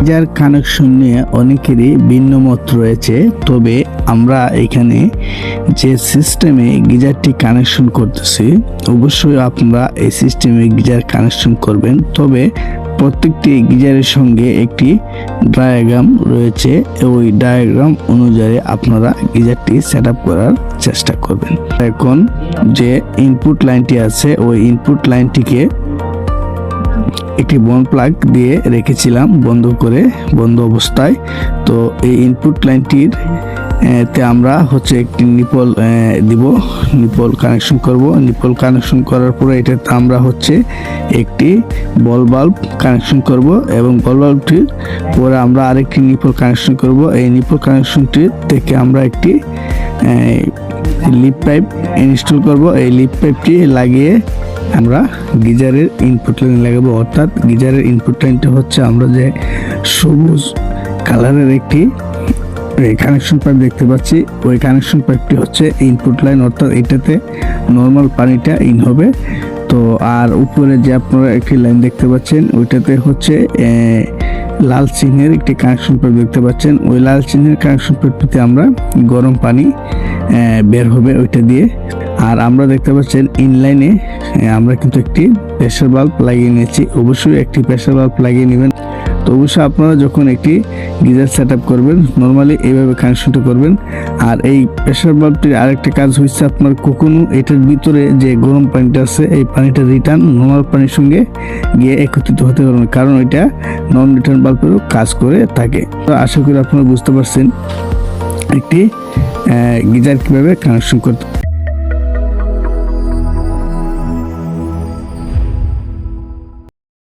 Geyser connection নিয়ে অনেকেরই ভিন্ন মত রয়েছে, তবে আমরা এখানে যে সিস্টেমে গিজারটি কানেকশন করতেছি অবশ্যই আপনারা এই সিস্টেমে গিজার কানেকশন করবেন। তবে প্রত্যেকটি গিজারের সঙ্গে একটি ডায়াগ্রাম রয়েছে, ওই ডায়াগ্রাম অনুযায়ী আপনারা গিজারটি সেট আপ করার চেষ্টা করবেন। এখন যে ইনপুট লাইনটি আছে ওই ইনপুট লাইনটিকে একটি বন প্লাগ দিয়ে রেখেছিলাম বন্ধ অবস্থায়। তো এই ইনপুট লাইনটির তে আমরা একটি নিপল দিব, নিপল কানেকশন করব। নিপল কানেকশন করার পরে এটাতে আমরা একটি বল বাল্ব কানেকশন করব এবং বল বাল্বটির পরে আমরা আরেকটি নিপল কানেকশন করব। এই নিপল কানেকশনটি থেকে আমরা একটি লিপ পাইপ ইনস্টল করব। এই লিপ পাইপটি লাগিয়ে আমরা গিজারের ইনপুট লাইন লাগাবো, অর্থাৎ গিজারের ইনপুট লাইনটা আমরা যে সবুজ কালারের একটি কানেকশন পাইপ দেখতে পাচ্ছি, ওই কানেকশন পাইপটি ইনপুট লাইন, অর্থাৎ এটাতে নর্মাল পানিটা ইন হবে। তো আর উপরে যে আপনারা একটি লাইন দেখতে পাচ্ছেন ওইটাতে লাল চিহ্নের একটি কানেকশন পাইপ দেখতে পাচ্ছেন। ওই লাল চিহ্নের কানেকশন পাইপটিতে আমরা গরম পানি বের হবে ওইটা দিয়ে। আর আমরা দেখতে পাচ্ছেন ইনলাইনে আমরা কিন্তু একটি প্রেসার বাল্ব লাগিয়ে নিয়েছি। অবশ্যই একটি প্রেসার বাল্ব লাগিয়ে নেবেন। তো অবশ্যই আপনারা যখন একটি গিজার সেট আপ করবেন নর্মালি এইভাবে কানেকশনটা করবেন। আর এই প্রেসার বাল্বটির আরেকটা কাজ আপনার কখনো এটার ভিতরে যে গরম পানিটা আছে এই পানিটা রিটার্ন নর্মাল পানির সঙ্গে গিয়ে একত্রিত হতে পারবে না, কারণ এটা নন রিটার্ন বাল্বেরও কাজ করে থাকে। তো আশা করি আপনারা বুঝতে পারছেন একটি গিজার কিভাবে কানেকশন করতে।